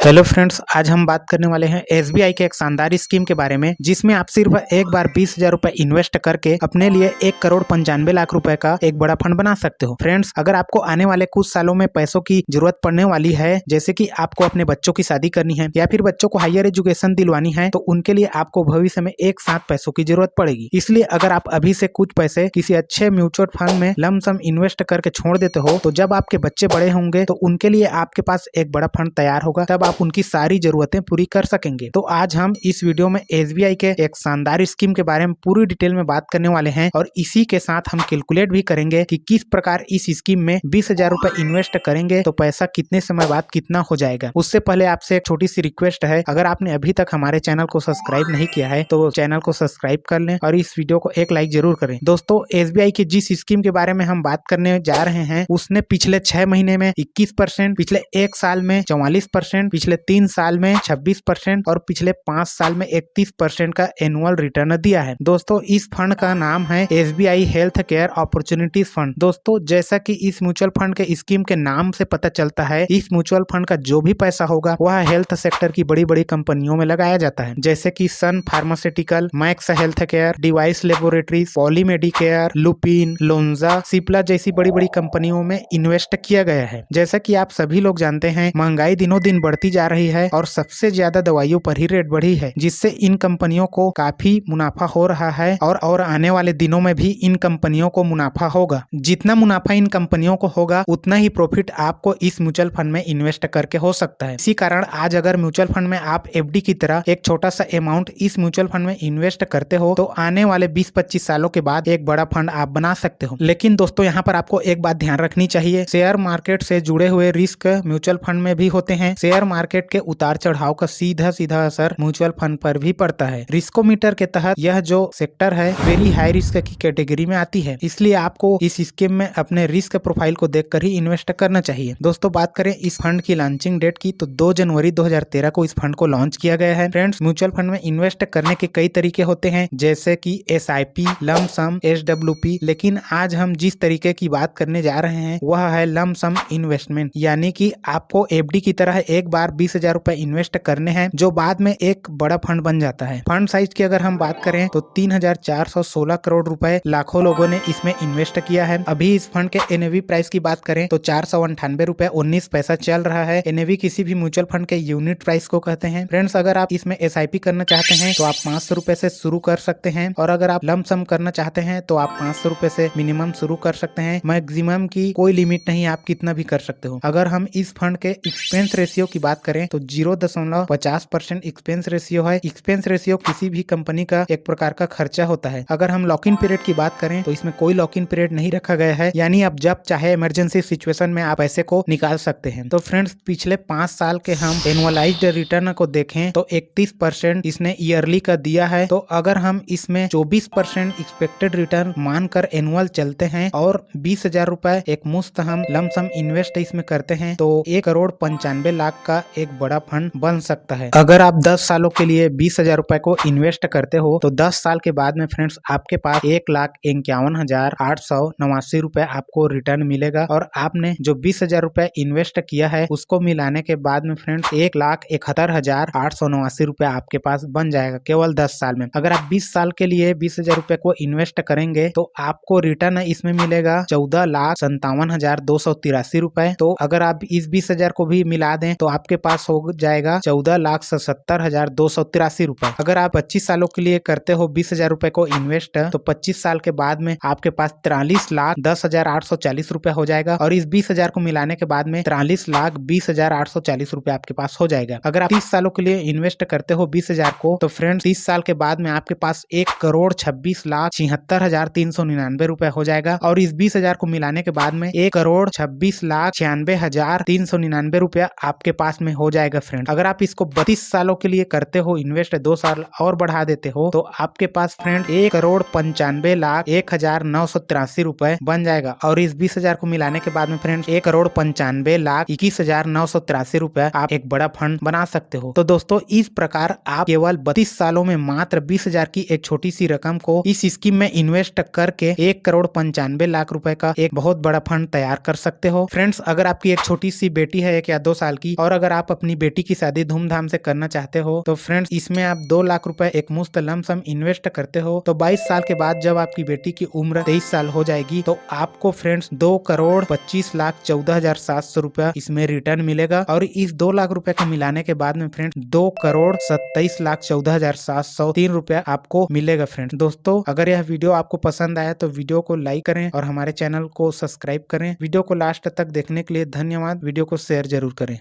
Hello friends, आज हम बात करने वाले हैं एसबीआई के एक शानदार स्कीम के बारे में, जिसमें आप सिर्फ एक बार 20,000 रुपए इन्वेस्ट करके अपने लिए 1,95,00,000 रुपए का एक बड़ा फंड बना सकते हो। फ्रेंड्स, अगर आपको आने वाले कुछ सालों में पैसों की जरूरत पड़ने वाली है, जैसे कि आपको अपने बच्चों की शादी करनी है या फिर बच्चों को हायर एजुकेशन दिलवानी है, तो उनके लिए आपको भविष्य में एक साथ पैसों की जरूरत पड़ेगी। इसलिए अगर आप अभी से कुछ पैसे किसी अच्छे म्यूचुअल फंड में लमसम इन्वेस्ट करके छोड़ देते हो, तो जब आपके बच्चे बड़े होंगे तो उनके लिए आपके पास एक बड़ा फंड तैयार होगा, तब आप उनकी सारी जरूरतें पूरी कर सकेंगे। तो आज हम इस वीडियो में एसबीआई के एक शानदार स्कीम के बारे में पूरी डिटेल में बात करने वाले हैं और इसी के साथ हम कैलकुलेट भी करेंगे कि किस प्रकार इस स्कीम में 20,000 रुपए इन्वेस्ट करेंगे तो पैसा कितने समय बाद कितना हो जाएगा। उससे पहले आपसे एक छोटी सी रिक्वेस्ट है, अगर आपने अभी तक हमारे चैनल को सब्सक्राइब नहीं किया है तो चैनल को सब्सक्राइब कर लें और इस वीडियो को एक लाइक जरूर करें। दोस्तों, एसबीआई की जिस स्कीम के बारे में हम बात करने जा रहे हैं उसने पिछले 6 महीने में 21%, पिछले 1 साल में 44%, पिछले 3 साल में 26% और पिछले 5 साल में 31% का एनुअल रिटर्न दिया है। दोस्तों, इस फंड का नाम है SBI health care opportunities fund. दोस्तों, जैसा कि इस म्यूचुअल फंड के स्कीम के नाम से पता चलता है, इस म्यूचुअल फंड का जो भी पैसा होगा वह हेल्थ सेक्टर की बड़ी बड़ी कंपनियों में लगाया जाता है, जैसे कि Sun pharmaceutical, Max health care, Divi's laboratories, Poly Medicure, Lupin, Lonza, Cipla जैसी बड़ी बड़ी कंपनियों में इन्वेस्ट किया गया है। जैसा कि आप सभी लोग जानते हैं, महंगाई दिनों दिन बढ़ती जा रही है और सबसे ज्यादा दवाइयों पर ही रेट बढ़ी है, जिससे इन कंपनियों को काफी मुनाफा हो रहा है और आने वाले दिनों में भी इन कंपनियों को मुनाफा होगा। जितना मुनाफा इन कंपनियों को होगा उतना ही प्रॉफिट आपको इस म्यूचुअल फंड में इन्वेस्ट करके हो सकता है। इसी कारण आज अगर म्यूचुअल फंड में आप एफडी की तरह एक छोटा सा अमाउंट इस म्यूचुअल फंड में इन्वेस्ट करते हो तो आने वाले 20-25 सालों के बाद एक बड़ा फंड आप बना सकते हो। लेकिन दोस्तों, यहाँ पर आपको एक बात ध्यान रखनी चाहिए, शेयर मार्केट से जुड़े हुए रिस्क म्यूचुअल फंड में भी होते हैं। शेयर मार्केट के उतार चढ़ाव का सीधा सीधा असर म्यूचुअल फंड पर भी पड़ता है। रिस्कोमीटर के तहत यह जो सेक्टर है वेरी हाई रिस्क की कैटेगरी में आती है, इसलिए आपको इस स्कीम में अपने रिस्क प्रोफाइल को देखकर ही इन्वेस्ट करना चाहिए। दोस्तों, बात करें इस फंड की लॉन्चिंग डेट की तो 2 जनवरी 2013 को इस फंड को लॉन्च किया गया है। फ्रेंड्स, म्यूचुअल फंड में इन्वेस्ट करने के कई तरीके होते हैं, जैसे कि एसआईपी, लमसम, एसडब्ल्यूपी, लेकिन आज हम जिस तरीके की बात करने जा रहे हैं वह है लमसम इन्वेस्टमेंट, यानी कि आपको एफडी की तरह एक बार 20,000 रुपए इन्वेस्ट करने हैं जो बाद में एक बड़ा फंड बन जाता है। फंड साइज की अगर हम बात करें तो 3,416 करोड़ रुपए लाखों लोगों ने इसमें इन्वेस्ट किया है। अभी इस फंड के एनएवी प्राइस की बात करें तो 498 रुपए 19 पैसा चल रहा है। एनएवी किसी भी म्यूचुअल फंड के यूनिट प्राइस को कहते हैं। फ्रेंड्स, अगर आप इसमें एसआईपी करना चाहते हैं तो आप 500 रुपए से शुरू कर सकते हैं और अगर आप लमसम करना चाहते हैं तो आप 500 रुपए से मिनिमम शुरू कर सकते हैं। मैक्सिमम की कोई लिमिट नहीं, आप कितना भी कर सकते हो। अगर हम इस फंड के एक्सपेंस रेशियो की बात करें तो 0.50% एक्सपेंस रेशियो है। एक्सपेंस रेशियो किसी भी कंपनी का एक प्रकार का खर्चा होता है। अगर हम लॉक इन पीरियड की बात करें तो इसमें कोई लॉक इन पीरियड नहीं रखा गया है, यानी आप जब चाहे इमरजेंसी सिचुएशन में आप पैसे को निकाल सकते हैं। तो फ्रेंड्स, पिछले 5 साल के हम एनुअलाइज्ड रिटर्न को देखें तो 31% इसने ईयरली का दिया है। तो अगर हम इसमें 24% एक्सपेक्टेड रिटर्न मानकर एनुअल चलते हैं और 20,000 रुपए एक मुश्त हम लमसम इन्वेस्ट इसमें करते हैं तो 1,95,00,000 का एक बड़ा फंड बन सकता है। अगर आप 10 सालों के लिए 20,000 रुपए को इन्वेस्ट करते हो तो 10 साल के बाद में फ्रेंड्स आपके पास 1,51,889 रुपए आपको रिटर्न मिलेगा और आपने जो 20,000 रुपए इन्वेस्ट किया है उसको मिलाने के बाद में फ्रेंड्स 1,71,889 रुपए आपके पास बन जाएगा केवल 10 साल में। अगर आप 20 साल के लिए 20,000 रुपए को इन्वेस्ट करेंगे तो आपको रिटर्न इसमें मिलेगा 14,57,283 रुपए। तो अगर आप इस 20,000 को भी मिला दें तो आपके पास हो जाएगा 14,77,283 रुपए। अगर आप 25 सालों के लिए करते हो 20,000 रुपए को इन्वेस्ट तो 25 साल के बाद में आपके पास 43,10,840 रुपए हो जाएगा और इस 20,000 को मिलाने के बाद में 43,20,840 रुपए आपके पास हो जाएगा। अगर आप 30 सालों के लिए इन्वेस्ट करते हो 20,000 को तो फ्रेंड्स 30 साल के बाद में आपके पास 1,26,76,399 रुपए हो जाएगा और इस 20,000 को मिलाने के बाद में 1,26,96,399 रुपया आपके पास में हो जाएगा। फ्रेंड, अगर आप इसको 32 सालों के लिए करते हो इन्वेस्ट, 2 साल और बढ़ा देते हो तो आपके पास फ्रेंड 1,95,01,983 रुपए बन जाएगा और इस 20,000 को मिलाने के बाद में फ्रेंड्स 1,95,21,983 रुपए आप एक बड़ा फंड बना सकते हो। तो दोस्तों, इस प्रकार आप केवल 32 सालों में मात्र 20,000 की एक छोटी सी रकम को इस स्कीम में इन्वेस्ट करके 1,95,00,000 रुपए का एक बहुत बड़ा फंड तैयार कर सकते हो। फ्रेंड्स, अगर आपकी एक छोटी सी बेटी है 1 या 2 साल की और अगर आप अपनी बेटी की शादी धूमधाम से करना चाहते हो तो फ्रेंड्स इसमें आप 2 लाख रुपए एक मुश्त लमसम इन्वेस्ट करते हो तो 22 साल के बाद जब आपकी बेटी की उम्र 23 साल हो जाएगी तो आपको फ्रेंड्स 2,25,14,700 रुपया इसमें रिटर्न मिलेगा। और इस 2 लाख रुपए को मिलाने के बाद में फ्रेंड्स 2,27,14,703 रुपया आपको मिलेगा। फ्रेंड्स दोस्तों, अगर यह वीडियो आपको पसंद आया तो वीडियो को लाइक करें और हमारे चैनल को सब्सक्राइब करें। वीडियो को लास्ट तक देखने के लिए धन्यवाद। वीडियो को शेयर जरूर करें।